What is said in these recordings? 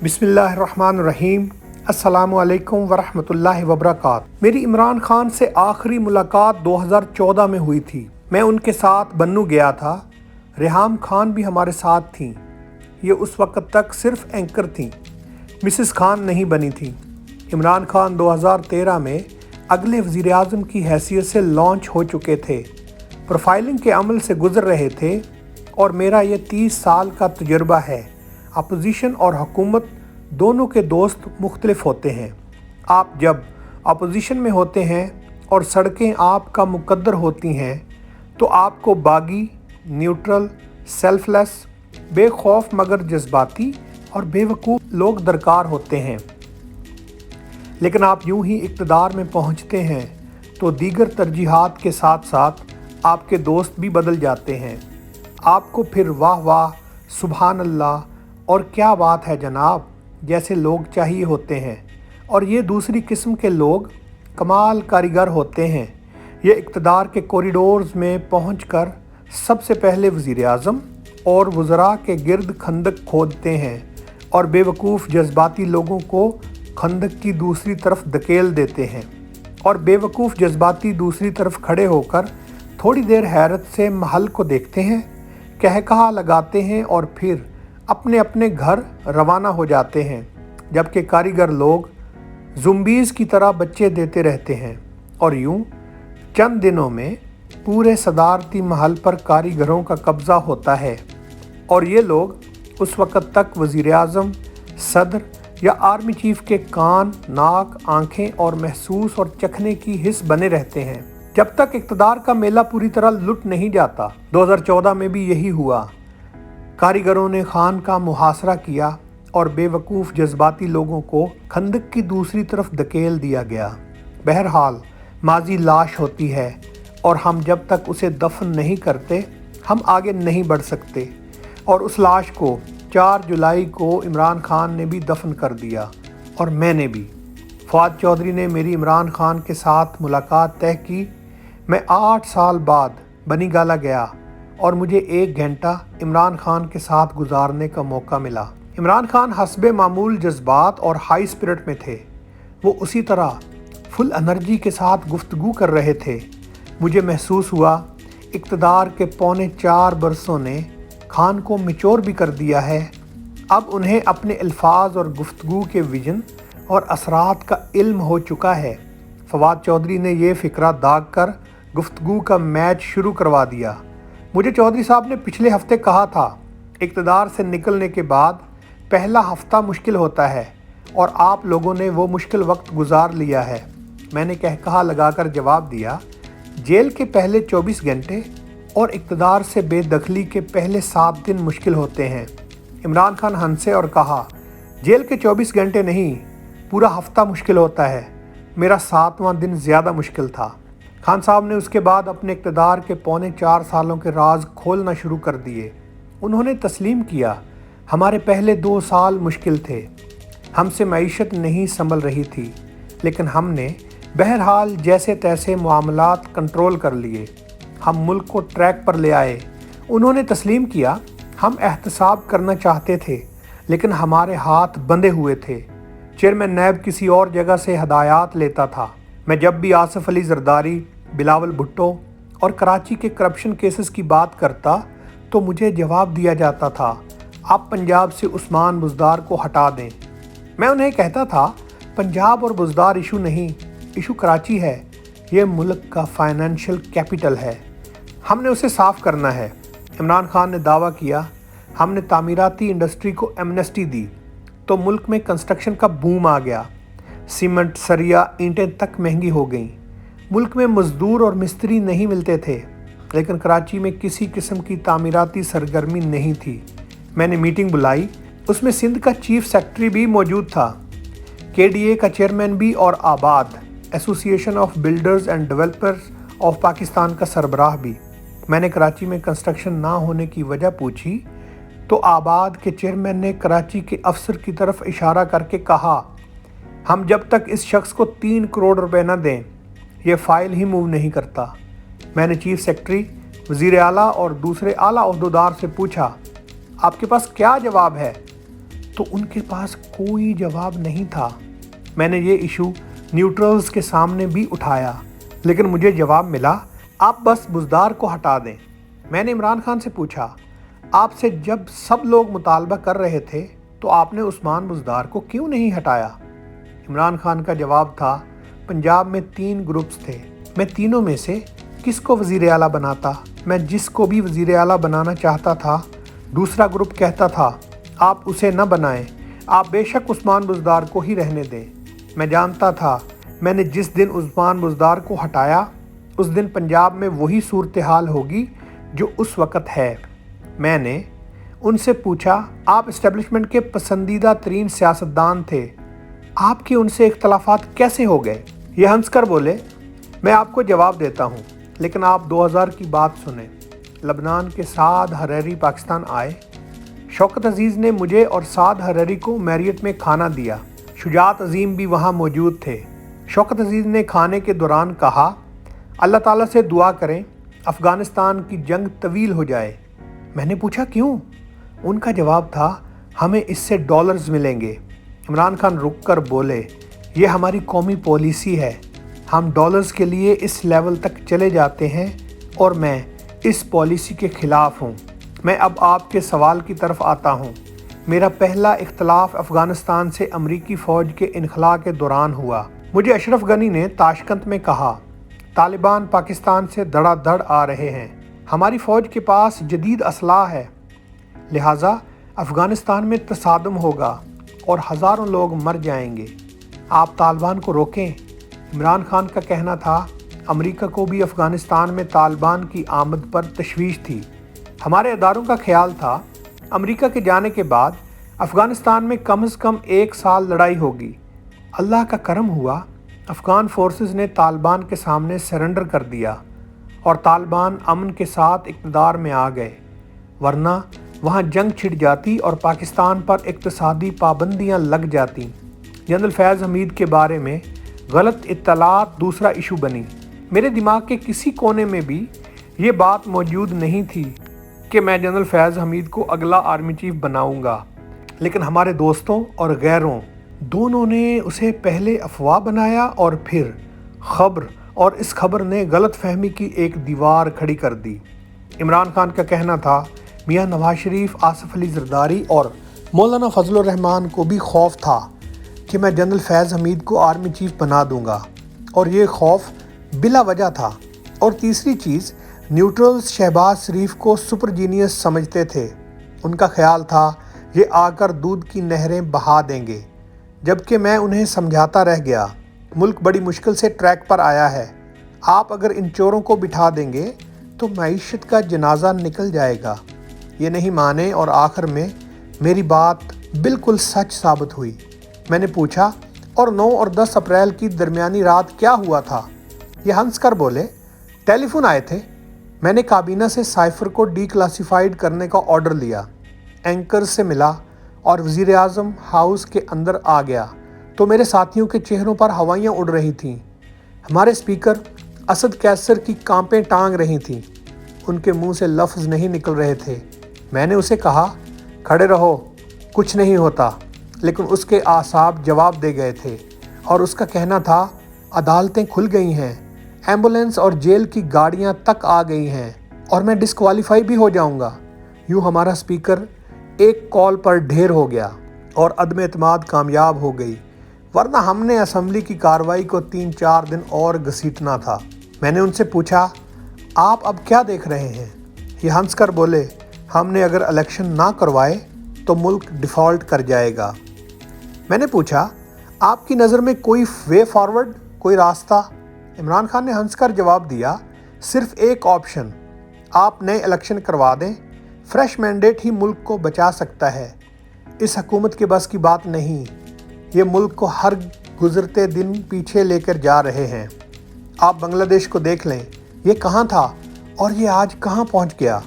बिस्मिल्लाहिर्रहमानिर्रहीम। अस्सलामु अलैकुम वरहमतुल्लाहि वबरकातुहू। मेरी इमरान खान से आखिरी मुलाकात 2014 में हुई थी। मैं उनके साथ बन्नू गया था। रेहाम खान भी हमारे साथ थीं। ये उस वक़्त तक सिर्फ एंकर थीं, मिसेस खान नहीं बनी थीं। इमरान खान 2013 में अगले वज़ीर-ए-आज़म की हैसियत से लॉन्च हो चुके थे, प्रोफाइलिंग के अमल से गुज़र रहे थे और मेरा ये 30 साल का तजुर्बा है। अपोजिशन और हुकूमत दोनों के दोस्त मुख्तलिफ होते हैं। आप जब अपोजिशन में होते हैं और सड़कें आपका मुकद्दर होती हैं तो आपको बागी, न्यूट्रल, सेल्फलेस, बेखौफ मगर जज्बाती और बेवकूफ़ लोग दरकार होते हैं। लेकिन आप यूं ही इक़्तिदार में पहुंचते हैं तो दीगर तरजीहात के साथ साथ आपके दोस्त भी बदल जाते हैं। आपको फिर वाह वाह, सुभान अल्लाह और क्या बात है जनाब जैसे लोग चाहिए होते हैं, और ये दूसरी किस्म के लोग कमाल कारीगर होते हैं। ये इक़्तिदार के कॉरिडोर्स में पहुंचकर सबसे पहले वज़ीर-ए-आज़म और वज़रा के गिर्द खंदक खोदते हैं और बेवकूफ़ जज्बाती लोगों को खंदक की दूसरी तरफ धकेल देते हैं, और बेवकूफ़ जज्बाती दूसरी तरफ खड़े होकर थोड़ी देर हैरत से महल को देखते हैं, कहकहा लगाते हैं और फिर अपने अपने घर रवाना हो जाते हैं, जबकि कारीगर लोग ज़ुम्बीज़ की तरह बच्चे देते रहते हैं। और यूं चंद दिनों में पूरे सदारती महल पर कारीगरों का कब्ज़ा होता है, और ये लोग उस वक़्त तक वज़ीर-ए-आज़म, सदर या आर्मी चीफ़ के कान, नाक, आँखें और महसूस और चखने की हिस्स बने रहते हैं जब तक इक़्तिदार का मेला पूरी तरह लुट नहीं जाता। 2014 में भी यही हुआ। कारीगरों ने खान का मुहासरा किया और बेवकूफ़ जज्बाती लोगों को खंदक की दूसरी तरफ धकेल दिया गया। बहरहाल माजी लाश होती है और हम जब तक उसे दफन नहीं करते हम आगे नहीं बढ़ सकते, और उस लाश को 4 जुलाई को इमरान खान ने भी दफन कर दिया, और मैंने भी। फवाद चौधरी ने मेरी इमरान खान के साथ मुलाकात तय की। मैं 8 साल बाद बनी गाला गया और मुझे 1 घंटा इमरान खान के साथ गुजारने का मौका मिला। इमरान खान हस्बे मामूल जज्बात और हाई स्पिरिट में थे। वो उसी तरह फुल एनर्जी के साथ गुफ्तगू कर रहे थे। मुझे महसूस हुआ इक़्तिदार के पौने 4 बरसों ने खान को मैच्योर भी कर दिया है। अब उन्हें अपने अल्फाज और गुफ्तगू के विजन और असरात का इल्म हो चुका है। फवाद चौधरी ने यह फ़िक्रा दाग कर गुफ्तगू का मैच शुरू करवा दिया। मुझे चौधरी साहब ने पिछले हफ्ते कहा था, इक़्तिदार से निकलने के बाद पहला हफ्ता मुश्किल होता है और आप लोगों ने वो मुश्किल वक्त गुजार लिया है। मैंने कहकहा लगाकर जवाब दिया, जेल के पहले 24 घंटे और इक़्तिदार से बेदखली के पहले 7 दिन मुश्किल होते हैं। इमरान खान हंसे और कहा, जेल के 24 घंटे नहीं, पूरा हफ्ता मुश्किल होता है। मेरा 7वां दिन ज़्यादा मुश्किल था। खान साहब ने उसके बाद अपने इक़्तिदार के पौने 4 सालों के राज खोलना शुरू कर दिए। उन्होंने तस्लीम किया, हमारे पहले 2 साल मुश्किल थे, हमसे मईशत नहीं संभल रही थी, लेकिन हमने बहरहाल जैसे तैसे मामलात कंट्रोल कर लिए, हम मुल्क को ट्रैक पर ले आए। उन्होंने तस्लीम किया, हम एहतसाब करना चाहते थे लेकिन हमारे हाथ बंधे हुए थे। चेयरमैन नैब किसी और जगह से हदायत लेता था। मैं जब भी आसिफ अली जरदारी, बिलावल भुट्टो और कराची के करप्शन केसेस की बात करता तो मुझे जवाब दिया जाता था, आप पंजाब से उस्मान बुज़दार को हटा दें। मैं उन्हें कहता था, पंजाब और बुज़दार इशू नहीं, इशू कराची है। ये मुल्क का फाइनेंशियल कैपिटल है, हमने उसे साफ़ करना है। इमरान खान ने दावा किया, हमने तामीराती इंडस्ट्री को एमनेस्टी दी तो मुल्क में कंस्ट्रक्शन का बूम आ गया। सीमेंट, सरिया, ईंटें तक महंगी हो गईं। मुल्क में मज़दूर और मिस्त्री नहीं मिलते थे, लेकिन कराची में किसी किस्म की तामीराती सरगर्मी नहीं थी। मैंने मीटिंग बुलाई, उसमें सिंध का चीफ सेक्रेटरी भी मौजूद था, KDA का चेयरमैन भी और आबाद, association of builders and developers of Pakistan का सरबराह भी। मैंने कराची में कंस्ट्रक्शन ना होने की वजह पूछी तो आबाद के चेयरमैन ने कराची के अफसर की तरफ इशारा करके कहा, हम जब तक इस शख्स को 3 करोड़ रुपए न दें ये फ़ाइल ही मूव नहीं करता। मैंने चीफ सेक्रेटरी, वज़ीर आला और दूसरे आला ओहदेदार से पूछा, आपके पास क्या जवाब है? तो उनके पास कोई जवाब नहीं था। मैंने ये इशू न्यूट्रल्स के सामने भी उठाया, लेकिन मुझे जवाब मिला, आप बस बुज़दार को हटा दें। मैंने इमरान खान से पूछा, आपसे जब सब लोग मुतालबा कर रहे थे तो आपने उस्मान बुज़दार को क्यों नहीं हटाया? इमरान खान का जवाब था, पंजाब में 3 ग्रुप्स थे, मैं तीनों में से किसको वज़ीर आला बनाता? मैं जिसको भी वज़ीर आला बनाना चाहता था, दूसरा ग्रुप कहता था आप उसे न बनाएं, आप बेशक उस्मान बुज़दार को ही रहने दें। मैं जानता था मैंने जिस दिन उस्मान बुज़दार को हटाया उस दिन पंजाब में वही सूरत हाल होगी जो उस वक़्त है। मैंने उनसे पूछा, आप इस्टेब्लिशमेंट के पसंदीदा तरीन सियासतदान थे, आपके उनसे इख्तलाफात कैसे हो गए? ये हंसकर बोले, मैं आपको जवाब देता हूँ, लेकिन आप 2000 की बात सुने। लबनान के साद हरैरी पाकिस्तान आए। शौकत अजीज़ ने मुझे और साद हरैरी को मैरियट में खाना दिया। शुजात अजीम भी वहाँ मौजूद थे। शौकत अजीज़ ने खाने के दौरान कहा, अल्लाह ताला से दुआ करें अफ़गानिस्तान की जंग तवील हो जाए। मैंने पूछा क्यों? उनका जवाब था, हमें इससे डॉलर्स मिलेंगे। इमरान खान रुक कर बोले, ये हमारी कौमी पॉलिसी है, हम डॉलर्स के लिए इस लेवल तक चले जाते हैं और मैं इस पॉलिसी के ख़िलाफ़ हूँ। मैं अब आपके सवाल की तरफ आता हूँ। मेरा पहला इख्तलाफ अफ़गानिस्तान से अमरीकी फ़ौज के इनखला के दौरान हुआ। मुझे अशरफ गनी ने ताशकंद में कहा, तालिबान पाकिस्तान से धड़ाधड़ आ रहे हैं, हमारी फ़ौज के पास जदीद असलाह है, लिहाजा अफ़गानिस्तान में तसादम होगा और हज़ारों लोग मर जाएंगे, आप तालिबान को रोकें। इमरान खान का कहना था, अमेरिका को भी अफ़गानिस्तान में तालिबान की आमद पर तशवीश थी। हमारे अदारों का ख्याल था अमेरिका के जाने के बाद अफ़गानिस्तान में कम से कम 1 साल लड़ाई होगी। अल्लाह का करम हुआ, अफ़गान फोर्सेस ने तालिबान के सामने सरेंडर कर दिया और तालिबान अमन के साथ इक़्तिदार में आ गए, वरना वहाँ जंग छिड़ जाती और पाकिस्तान पर इक़्तिसादी पाबंदियाँ लग जाती। जनरल फैज़ हमीद के बारे में गलत इत्तलात दूसरा इशू बनी। मेरे दिमाग के किसी कोने में भी ये बात मौजूद नहीं थी कि मैं जनरल फैज़ हमीद को अगला आर्मी चीफ बनाऊंगा, लेकिन हमारे दोस्तों और गैरों दोनों ने उसे पहले अफवाह बनाया और फिर खबर, और इस खबर ने गलत फहमी की एक दीवार खड़ी कर दी। इमरान खान का कहना था, मियां नवाज शरीफ, आसिफ अली ज़रदारी और मौलाना फजलुर रहमान को भी खौफ था कि मैं जनरल फैज़ हमीद को आर्मी चीफ बना दूंगा, और ये खौफ बिला वजह था। और तीसरी चीज़, न्यूट्रल्स शहबाज शरीफ को सुपर जीनियस समझते थे। उनका ख्याल था ये आकर दूध की नहरें बहा देंगे, जबकि मैं उन्हें समझाता रह गया, मुल्क बड़ी मुश्किल से ट्रैक पर आया है, आप अगर इन चोरों को बिठा देंगे तो मईशत का जनाजा निकल जाएगा। ये नहीं माने और आखिर में मेरी बात बिल्कुल सच साबित हुई। मैंने पूछा, और 9 और 10 अप्रैल की दरमियानी रात क्या हुआ था? ये हंस कर बोले, टेलीफोन आए थे, मैंने काबीना से साइफर को डीक्लासिफाइड करने का ऑर्डर लिया, एंकर से मिला और वज़ीर आज़म हाउस के अंदर आ गया तो मेरे साथियों के चेहरों पर हवाइयाँ उड़ रही थीं। हमारे स्पीकर असद कैसर की कांपें टांग रही थीं, उनके मुंह से लफ्ज़ नहीं निकल रहे थे। मैंने उसे कहा, खड़े रहो, कुछ नहीं होता, लेकिन उसके आसाब जवाब दे गए थे और उसका कहना था, अदालतें खुल गई हैं, एम्बुलेंस और जेल की गाड़ियां तक आ गई हैं और मैं डिस्क्वालीफाई भी हो जाऊंगा। यूँ हमारा स्पीकर एक कॉल पर ढेर हो गया और अदम एतमाद कामयाब हो गई, वरना हमने असम्बली की कार्रवाई को 3-4 दिन और घसीटना था। मैंने उनसे पूछा, आप अब क्या देख रहे हैं? ये हंस कर बोले, हमने अगर इलेक्शन ना करवाए तो मुल्क डिफ़ॉल्ट कर जाएगा। मैंने पूछा, आपकी नज़र में कोई वे फॉरवर्ड, कोई रास्ता? इमरान खान ने हंसकर जवाब दिया, सिर्फ एक ऑप्शन, आप नए इलेक्शन करवा दें, फ्रेश मैंडेट ही मुल्क को बचा सकता है। इस हुकूमत के बस की बात नहीं, ये मुल्क को हर गुज़रते दिन पीछे लेकर जा रहे हैं। आप बांग्लादेश को देख लें, ये कहाँ था और ये आज कहाँ पहुँच गया।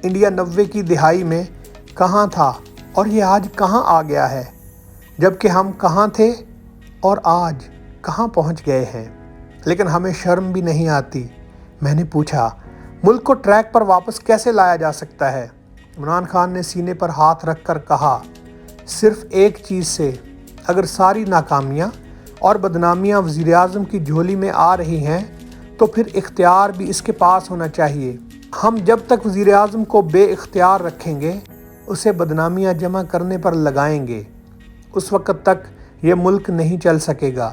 इंडिया 90 की दिहाई में कहाँ था और ये आज कहाँ आ गया है, जबकि हम कहाँ थे और आज कहाँ पहुँच गए हैं। लेकिन हमें शर्म भी नहीं आती। मैंने पूछा, मुल्क को ट्रैक पर वापस कैसे लाया जा सकता है? इमरान खान ने सीने पर हाथ रख कर कहा, صرف ایک چیز سے اگر ساری ناکامیاں اور بدنامیاں وزیر اعظم کی جھولی میں آ رہی ہیں تو پھر اختیار بھی اس کے پاس ہونا چاہیے۔ ہم جب تک وزیر اعظم کو بے اختیار رکھیں گے اسے بدنامیاں جمع کرنے پر لگائیں گے، اس وقت تک یہ ملک نہیں چل سکے گا۔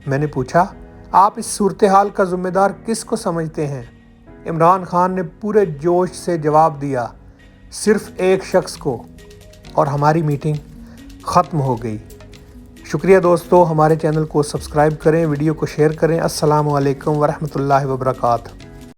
میں نے پوچھا، آپ اس صورتحال کا ذمہ دار کس کو سمجھتے ہیں؟ عمران خان نے پورے جوش سے جواب دیا، صرف ایک شخص کو، اور ہماری میٹنگ ختم ہو گئی۔ شکریہ دوستو، ہمارے چینل کو سبسکرائب کریں، ویڈیو کو شیئر کریں۔ السلام علیکم ورحمۃ اللہ وبرکاتہ۔